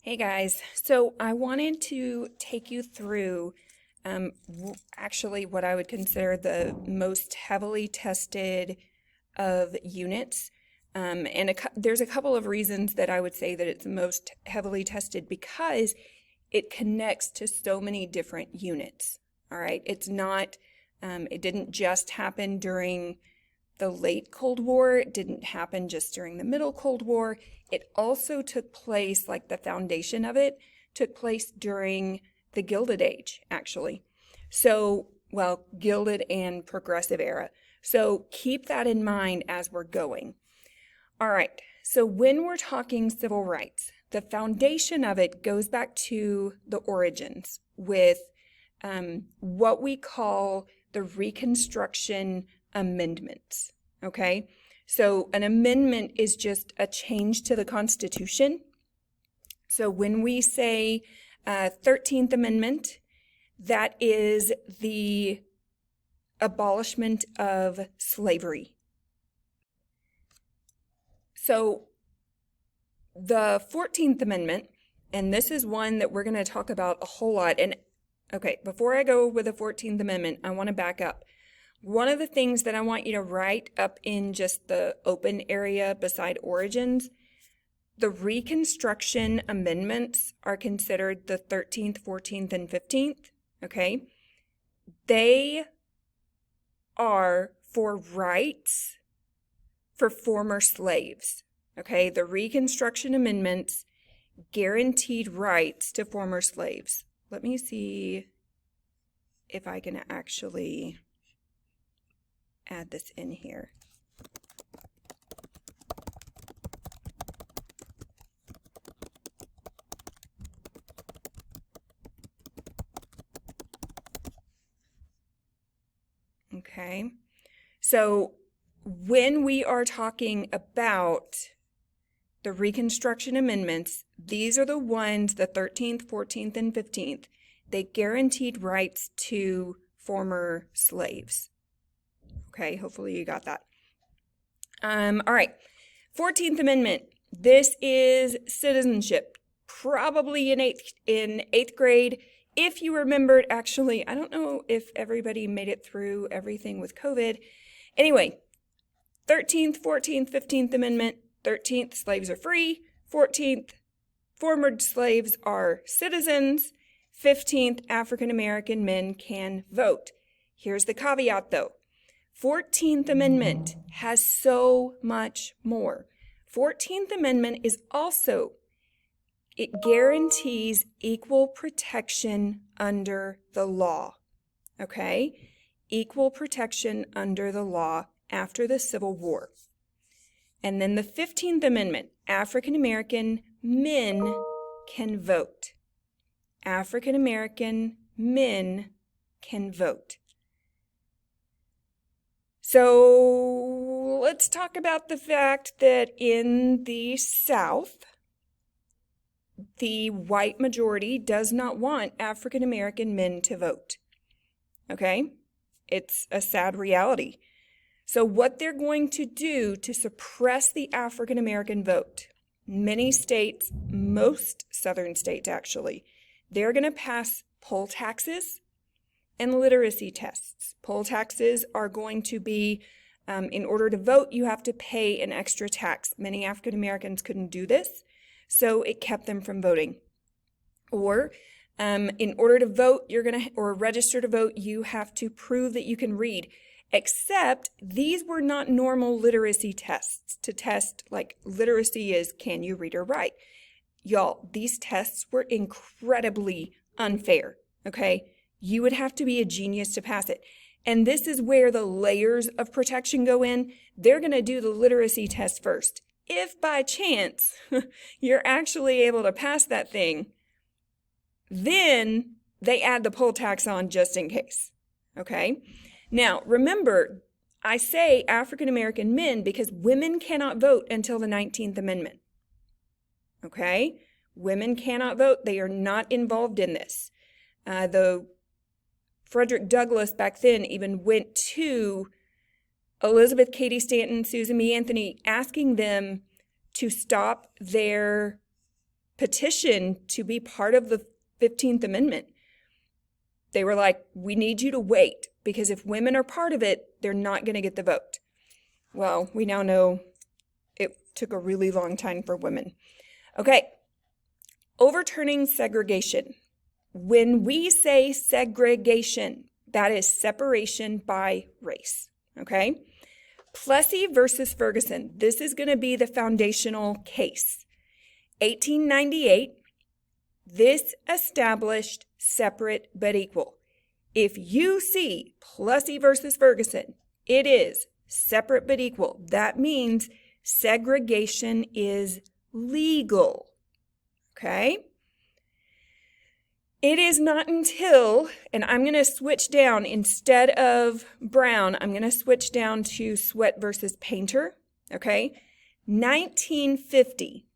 Hey guys, so I wanted to take you through actually what I would consider the most heavily tested of units. There's a couple of reasons that I would say that it's the most heavily tested because it connects to so many different units. All right, it didn't just happen during the late Cold War. It didn't happen just during the middle Cold War. It also took place, like the foundation of it, took place during the Gilded Age, actually. So, well, Gilded and Progressive era. So keep that in mind as we're going. All right, so when we're talking civil rights, the foundation of it goes back to the origins with what we call the Reconstruction Amendments. Okay, so an amendment is just a change to the Constitution. So when we say 13th Amendment, that is the abolishment of slavery. So the 14th Amendment, and this is one that we're going to talk about a whole lot. And okay, before I go with the 14th Amendment, I want to back up. One of the things that I want you to write up in just the open area beside origins, the Reconstruction Amendments are considered the 13th, 14th, and 15th, okay? They are for rights for former slaves, okay? The Reconstruction Amendments guaranteed rights to former slaves. Let me see if I can actually add this in here. Okay, so when we are talking about the Reconstruction Amendments, these are the ones, the 13th, 14th, and 15th, they guaranteed rights to former slaves. Okay, hopefully you got that. All right, 14th Amendment. This is citizenship, probably in eighth grade. If you remembered, actually, I don't know if everybody made it through everything with COVID. Anyway, 13th, 14th, 15th Amendment. 13th, slaves are free. 14th, former slaves are citizens. 15th, African American men can vote. Here's the caveat though. 14th Amendment has so much more. 14th Amendment is also, it guarantees equal protection under the law, okay? Equal protection under the law after the Civil War. And then the 15th Amendment, African American men can vote. African American men can vote. So let's talk about the fact that in the South, the white majority does not want African American men to vote. Okay? It's a sad reality. So what they're going to do to suppress the African American vote, many states, most southern states actually, they're going to pass poll taxes and literacy tests. Poll taxes are going to be, in order to vote, you have to pay an extra tax. Many African Americans couldn't do this, so it kept them from voting. Or in order to vote, or register to vote, you have to prove that you can read. Except these were not normal literacy tests to test, like literacy is, can you read or write? Y'all, these tests were incredibly unfair, okay? You would have to be a genius to pass it. And this is where the layers of protection go in. They're going to do the literacy test first. If by chance you're actually able to pass that thing, then they add the poll tax on just in case, okay? Now, remember, I say African American men because women cannot vote until the 19th Amendment, okay? Women cannot vote. They are not involved in this. The Frederick Douglass back then even went to Elizabeth Cady Stanton, Susan B. Anthony, asking them to stop their petition to be part of the 15th Amendment. They were like, we need you to wait, because if women are part of it, they're not going to get the vote. Well, we now know it took a really long time for women. Okay, overturning segregation. When we say segregation, that is separation by race, okay? Plessy versus Ferguson. This is going to be the foundational case. 1898, this established separate but equal. If you see Plessy versus Ferguson, it is separate but equal. That means segregation is legal, okay? It is not until, and I'm going to switch down, instead of Brown, I'm going to switch down to Sweat versus Painter, okay? 1950,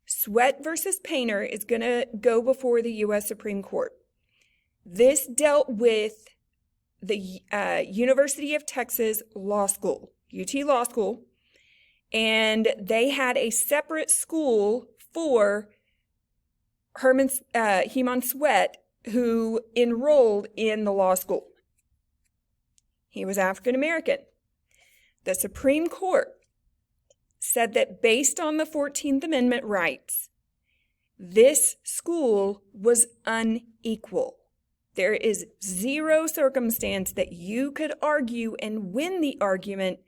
Sweat versus Painter is going to go before the U.S. Supreme Court. This dealt with the University of Texas Law School, UT Law School, and they had a separate school for Heman Sweat, who enrolled in the law school. He was African American. The Supreme Court said that based on the 14th Amendment rights, this school was unequal. There is zero circumstance that you could argue and win the argument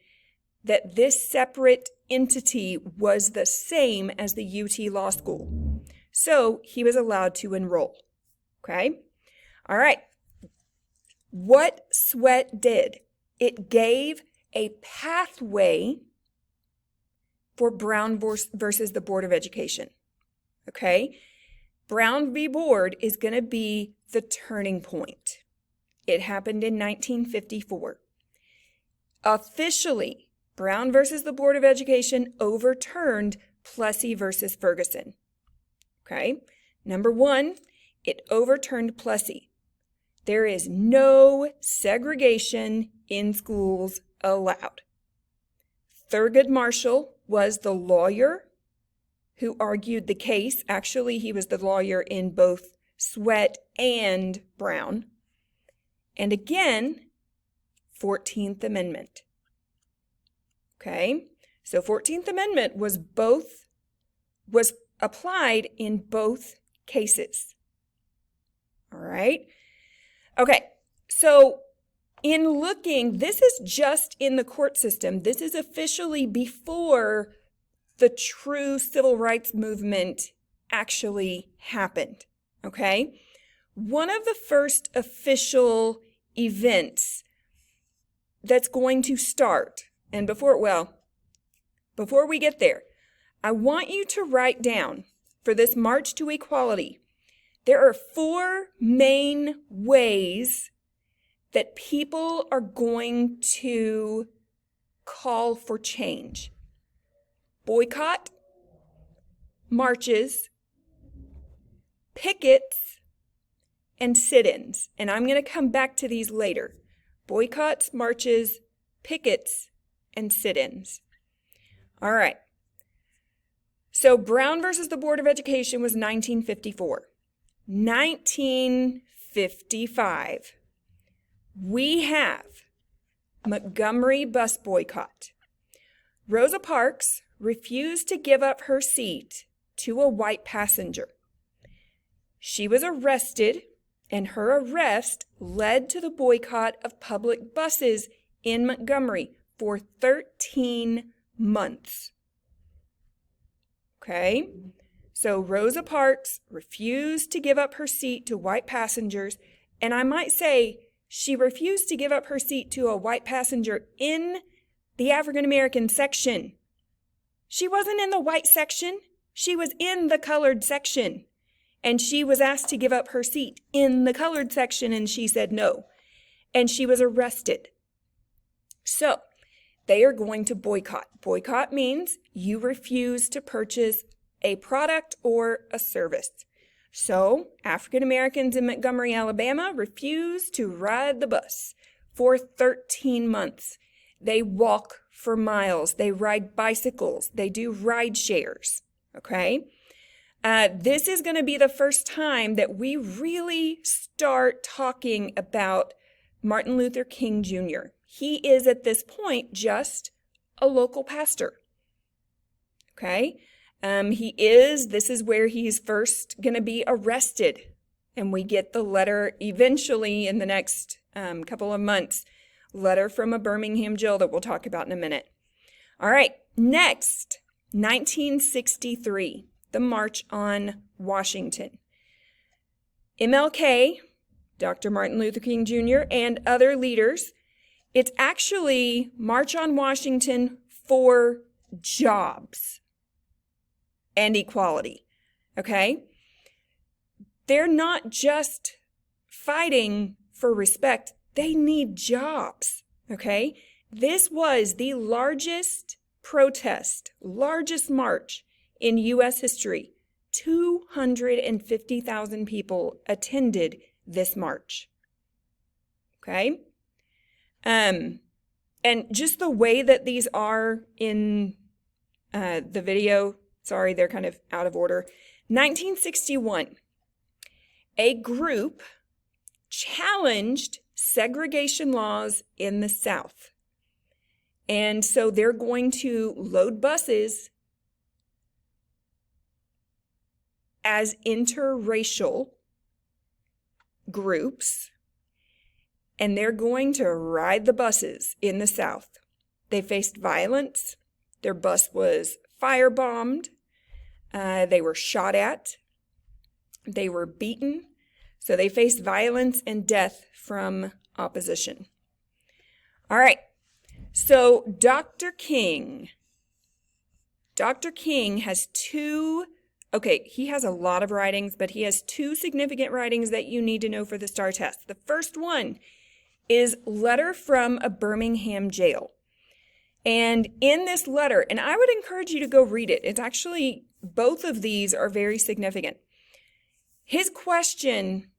that this separate entity was the same as the UT Law School. So he was allowed to enroll, okay? All right. What Sweat did, it gave a pathway for Brown versus the Board of Education, okay? Brown v. Board is going to be the turning point. It happened in 1954. Officially, Brown versus the Board of Education overturned Plessy versus Ferguson. Okay, number one, it overturned Plessy. There is no segregation in schools allowed. Thurgood Marshall was the lawyer who argued the case. Actually, he was the lawyer in both Sweat and Brown. And again, 14th Amendment. Okay, so 14th Amendment was applied in both cases. All right. Okay. So in looking, this is just in the court system. This is officially before the true civil rights movement actually happened. Okay. One of the first official events that's going to start, and before we get there, I want you to write down, for this March to Equality, there are 4 main ways that people are going to call for change. Boycott, marches, pickets, and sit-ins. And I'm going to come back to these later. Boycotts, marches, pickets, and sit-ins. All right. So Brown versus the Board of Education was 1954. 1955, we have Montgomery bus boycott. Rosa Parks refused to give up her seat to a white passenger. She was arrested, and her arrest led to the boycott of public buses in Montgomery for 13 months. Okay, so Rosa Parks refused to give up her seat to white passengers, and I might say she refused to give up her seat to a white passenger in the African American section. She wasn't in the white section, she was in the colored section, and she was asked to give up her seat in the colored section, and she said no, and she was arrested. So they are going to boycott. Boycott means you refuse to purchase a product or a service. So African Americans in Montgomery, Alabama refuse to ride the bus for 13 months. They walk for miles. They ride bicycles. They do ride shares. Okay? This is going to be the first time that we really start talking about Martin Luther King Jr. He is at this point just a local pastor. Okay? This is where he's first going to be arrested. And we get the letter eventually in the next couple of months, letter from a Birmingham jail that we'll talk about in a minute. All right, next, 1963, the March on Washington. MLK, Dr. Martin Luther King Jr., and other leaders, it's actually March on Washington for jobs and equality, okay? They're not just fighting for respect, they need jobs, okay? This was the largest protest, largest march in U.S. history. 250,000 people attended this march, okay? And just the way that these are in the video, sorry, they're kind of out of order. 1961, a group challenged segregation laws in the South. And so they're going to load buses as interracial groups, and they're going to ride the buses in the South. They faced violence. Their bus was firebombed. They were shot at. They were beaten. So they faced violence and death from opposition. All right. So Dr. King has he has a lot of writings, but he has two significant writings that you need to know for the STAR test. The first one is Letter from a Birmingham Jail. And in this letter, and I would encourage you to go read it. It's actually, both of these are very significant. His question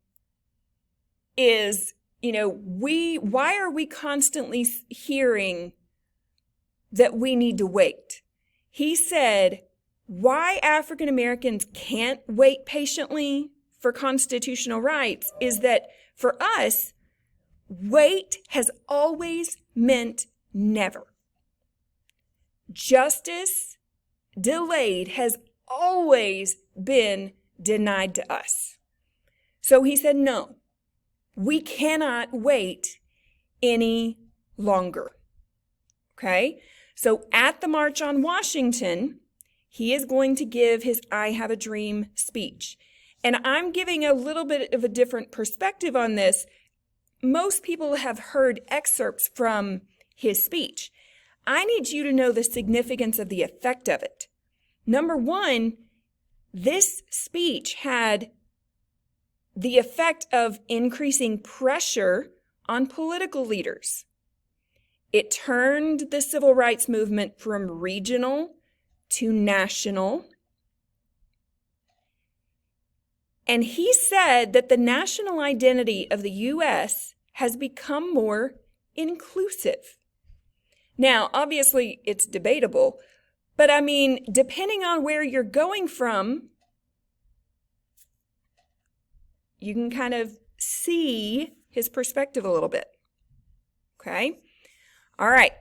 is, why are we constantly hearing that we need to wait? He said, why African Americans can't wait patiently for constitutional rights is that for us, wait has always meant never. Justice delayed has always been denied to us. So he said, no, we cannot wait any longer. Okay? So at the March on Washington, he is going to give his I Have a Dream speech. And I'm giving a little bit of a different perspective on this. Most people have heard excerpts from his speech. I need you to know the significance of the effect of it. Number one, this speech had the effect of increasing pressure on political leaders. It turned the civil rights movement from regional to national. And he said that the national identity of the U.S. has become more inclusive. Now, obviously, it's debatable, but I mean, depending on where you're going from, you can kind of see his perspective a little bit. Okay? All right.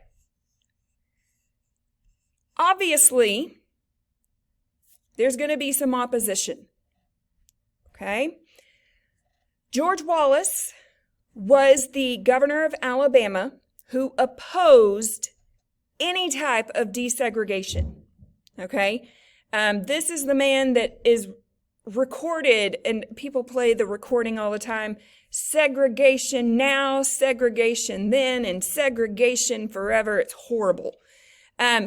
Obviously, there's going to be some opposition. Okay? George Wallace was the governor of Alabama who opposed any type of desegregation. Okay? This is the man that is recorded, and people play the recording all the time, segregation now, segregation then, and segregation forever. It's horrible.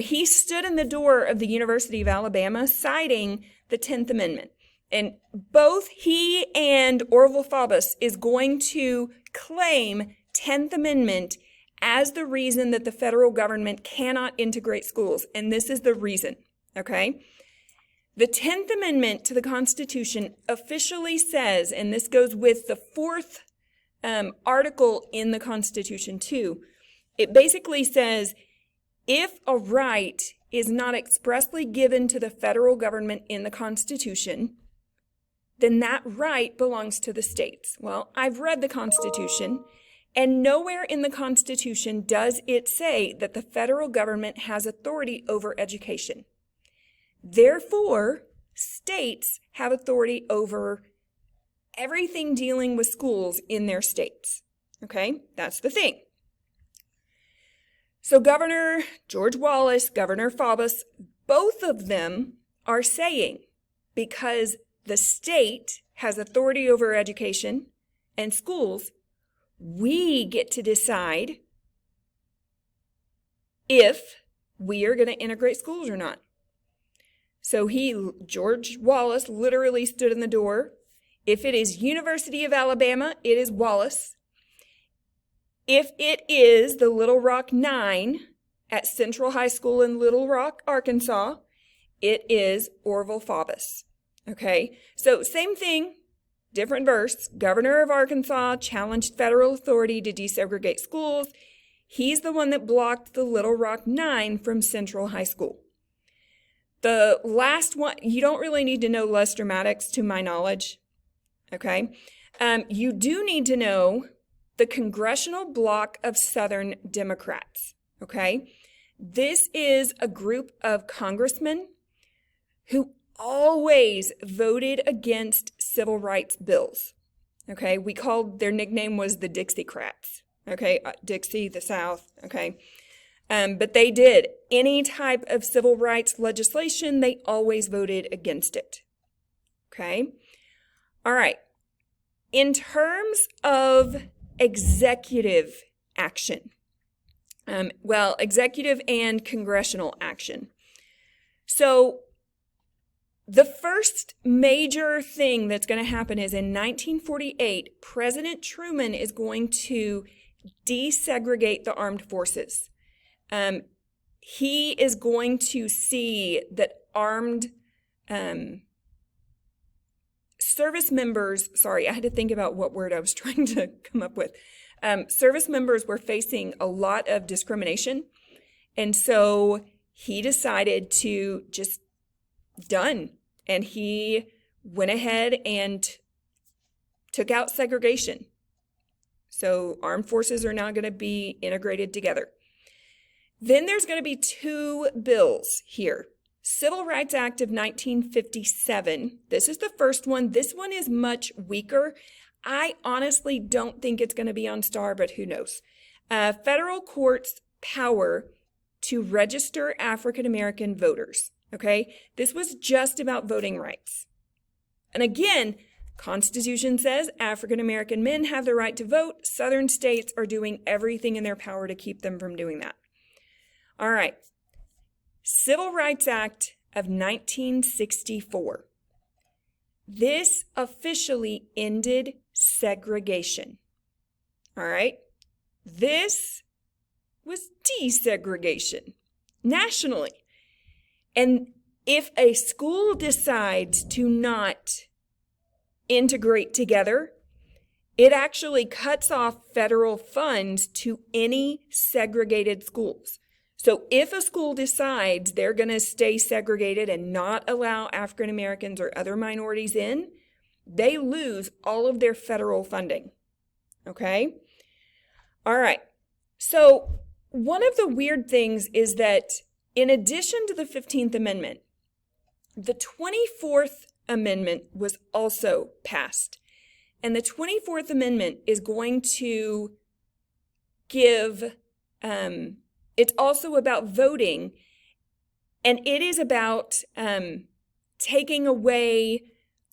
He stood in the door of the University of Alabama citing the 10th Amendment. And both he and Orville Faubus is going to claim 10th Amendment as the reason that the federal government cannot integrate schools. And this is the reason, okay? The 10th Amendment to the Constitution officially says, and this goes with the fourth article in the Constitution too, it basically says, if a right is not expressly given to the federal government in the Constitution, then that right belongs to the states. Well, I've read the Constitution, and nowhere in the Constitution does it say that the federal government has authority over education. Therefore, states have authority over everything dealing with schools in their states. Okay, that's the thing. So Governor George Wallace, Governor Faubus, both of them are saying, because the state has authority over education and schools, we get to decide if we are going to integrate schools or not. So George Wallace literally stood in the door. If it is University of Alabama, it is Wallace. If it is the Little Rock 9 at Central High School in Little Rock, Arkansas, it is Orville Faubus. Okay, so same thing, different verse. Governor of Arkansas challenged federal authority to desegregate schools. He's the one that blocked the Little Rock 9 from Central High School. The last one, you don't really need to know less dramatics to my knowledge. Okay, you do need to know the Congressional Bloc of Southern Democrats. Okay, this is a group of congressmen who always voted against civil rights bills. Okay, their nickname was the Dixiecrats. Okay, Dixie, the South. Okay, but they did any type of civil rights legislation, they always voted against it. Okay, all right. In terms of executive action, executive and congressional action. So the first major thing that's going to happen is in 1948, President Truman is going to desegregate the armed forces. He is going to see that armed service members, sorry, I had to think about what word I was trying to come up with. Service members were facing a lot of discrimination. And so he decided to just done. And he went ahead and took out segregation. So armed forces are now going to be integrated together. Then there's going to be two bills here. Civil Rights Act of 1957. This is the first one. This one is much weaker. I honestly don't think it's going to be on STAR, but who knows? Federal courts' power to register African American voters. Okay, this was just about voting rights. And again, Constitution says African American men have the right to vote. Southern states are doing everything in their power to keep them from doing that. All right. Civil Rights Act of 1964. This officially ended segregation. All right. This was desegregation nationally. And if a school decides to not integrate together, it actually cuts off federal funds to any segregated schools. So if a school decides they're going to stay segregated and not allow African Americans or other minorities in, they lose all of their federal funding. Okay? All right. So one of the weird things is that in addition to the 15th Amendment, the 24th Amendment was also passed. And the 24th Amendment is going to give, it's also about voting, and it is about taking away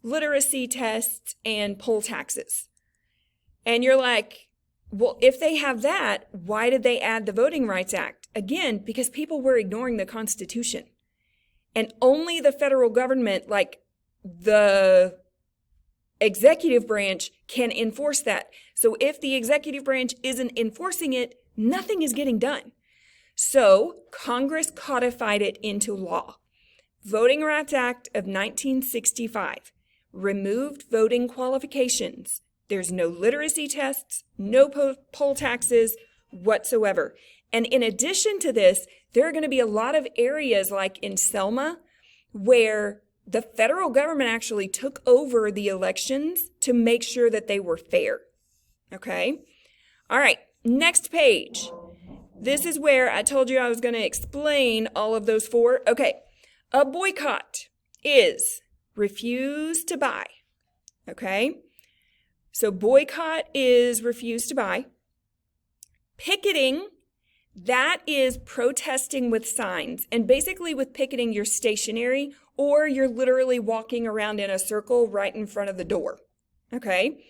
literacy tests and poll taxes. And you're like, well, if they have that, why did they add the Voting Rights Act? Again, because people were ignoring the Constitution. And only the federal government, like the executive branch, can enforce that. So if the executive branch isn't enforcing it, nothing is getting done. So Congress codified it into law. Voting Rights Act of 1965 removed voting qualifications. There's no literacy tests, no poll taxes. whatsoever. And in addition to this, there are going to be a lot of areas like in Selma where the federal government actually took over the elections to make sure that they were fair. Okay? All right, next page. This is where I told you I was going to explain all of those four. Okay, a boycott is refuse to buy. Okay? So boycott is refuse to buy. Picketing, that is protesting with signs. And basically with picketing, you're stationary or you're literally walking around in a circle right in front of the door. Okay?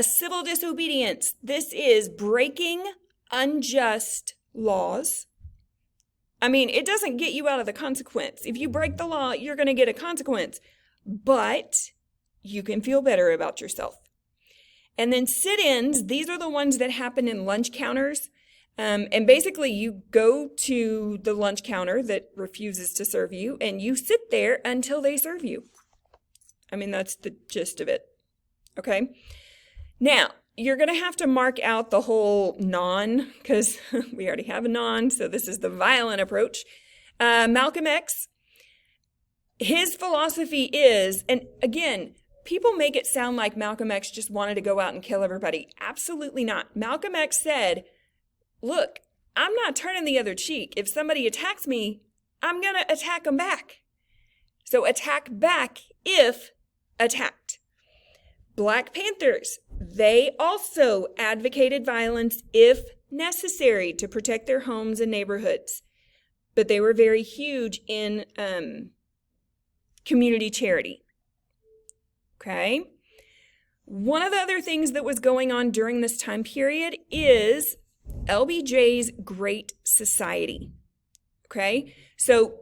Civil disobedience, this is breaking unjust laws. I mean, it doesn't get you out of the consequence. If you break the law, you're going to get a consequence. But you can feel better about yourself. And then sit-ins, these are the ones that happen in lunch counters. And basically, you go to the lunch counter that refuses to serve you, and you sit there until they serve you. I mean, that's the gist of it. Okay? Now, you're going to have to mark out the whole non, because we already have a non, so this is the violent approach. Malcolm X, his philosophy is, and again, people make it sound like Malcolm X just wanted to go out and kill everybody. Absolutely not. Malcolm X said, look, I'm not turning the other cheek. If somebody attacks me, I'm going to attack them back. So attack back if attacked. Black Panthers, they also advocated violence if necessary to protect their homes and neighborhoods. But they were very huge in community charity. Okay? One of the other things that was going on during this time period is LBJ's Great Society. Okay? So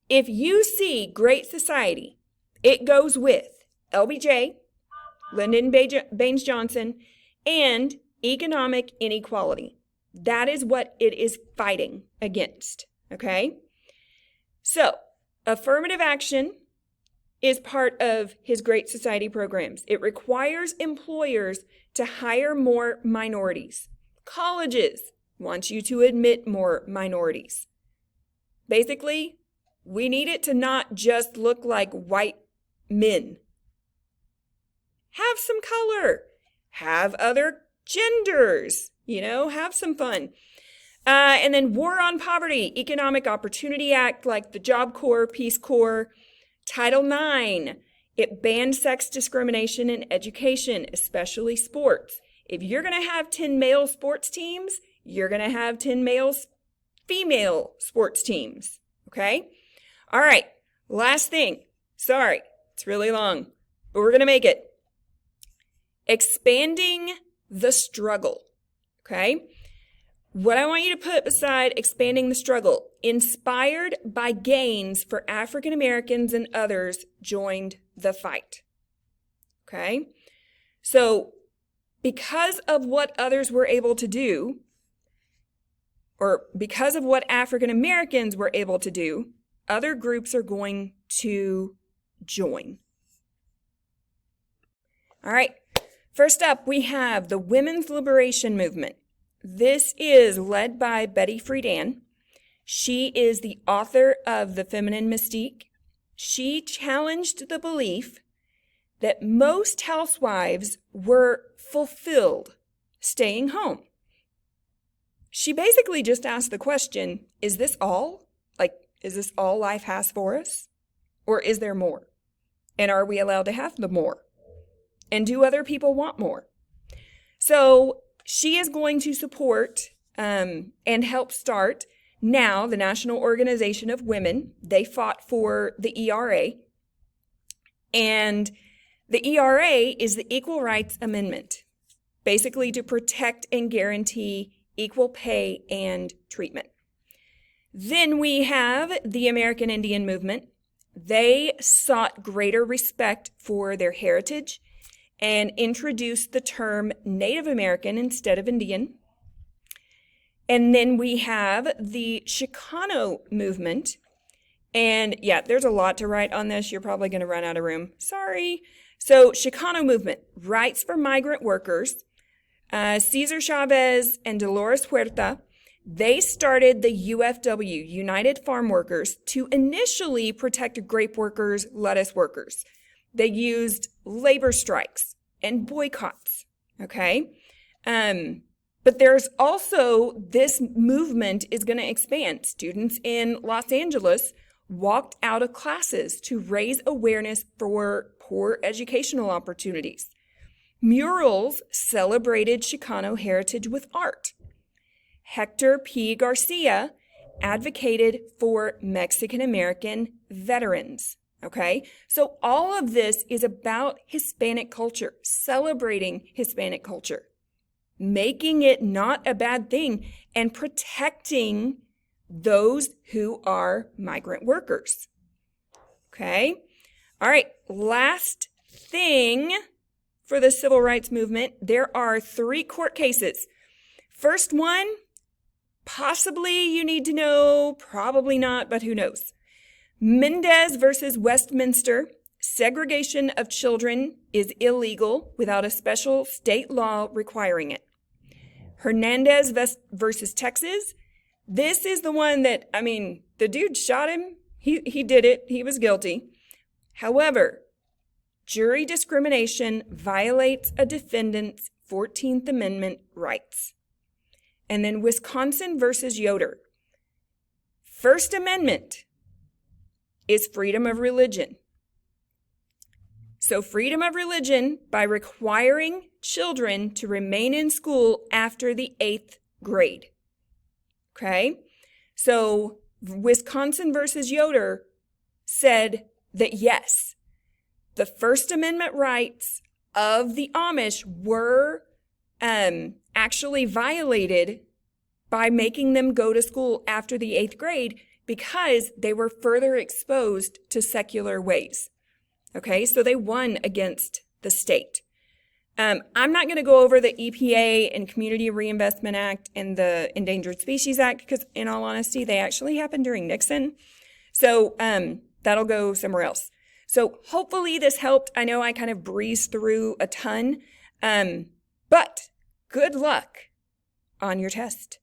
if you see Great Society, it goes with LBJ, Lyndon Baines Johnson, and economic inequality. That is what it is fighting against. Okay? So, affirmative action is part of his Great Society programs. It requires employers to hire more minorities. Colleges want you to admit more minorities. Basically, we need it to not just look like white men. Have some color. Have other genders. Have some fun. And then War on Poverty, Economic Opportunity Act, like the Job Corps, Peace Corps, Title IX, it banned sex discrimination in education, especially sports. If you're going to have 10 male sports teams, you're going to have 10 female sports teams. Okay? All right. Last thing. Sorry, it's really long, but we're going to make it. Expanding the struggle. Okay? What I want you to put beside expanding the struggle, inspired by gains for African Americans and others joined the fight. Okay? So, because of what others were able to do, or because of what African Americans were able to do, other groups are going to join. All right. First up, we have the Women's Liberation Movement. This is led by Betty Friedan. She is the author of The Feminine Mystique. She challenged the belief that most housewives were fulfilled staying home. She basically just asked the question, is this all? Is this all life has for us? Or is there more? And are we allowed to have the more? And do other people want more? So she is going to support and help start now the National Organization of Women. They fought for the ERA. And the ERA is the Equal Rights Amendment, basically to protect and guarantee equal pay and treatment. Then we have the American Indian Movement. They sought greater respect for their heritage and introduced the term Native American instead of Indian. And then we have the Chicano movement. And yeah, there's a lot to write on this. You're probably going to run out of room. Sorry. So Chicano movement, rights for migrant workers. Cesar Chavez and Dolores Huerta, they started the UFW, United Farm Workers, to initially protect grape workers, lettuce workers. They used labor strikes and boycotts, okay? But there's also, this movement is going to expand. Students in Los Angeles walked out of classes to raise awareness for poor educational opportunities. Murals celebrated Chicano heritage with art. Hector P. Garcia advocated for Mexican-American veterans, okay? So all of this is about Hispanic culture, celebrating Hispanic culture, making it not a bad thing, and protecting those who are migrant workers, okay? All right, last thing for the civil rights movement, there are 3 court cases. First one, possibly you need to know, probably not, but who knows. Mendez versus Westminster, segregation of children is illegal without a special state law requiring it. Hernandez versus Texas, this is the one that, the dude shot him. He did it. He was guilty. However, jury discrimination violates a defendant's 14th Amendment rights. And then Wisconsin versus Yoder. First Amendment is freedom of religion. So freedom of religion by requiring children to remain in school after the 8th grade. Okay? So Wisconsin versus Yoder said that yes, the First Amendment rights of the Amish were actually violated by making them go to school after the 8th grade because they were further exposed to secular ways. Okay, so they won against the state. I'm not going to go over the EPA and Community Reinvestment Act and the Endangered Species Act because, in all honesty, they actually happened during Nixon. So that'll go somewhere else. So hopefully this helped. I know I kind of breezed through a ton, but good luck on your test.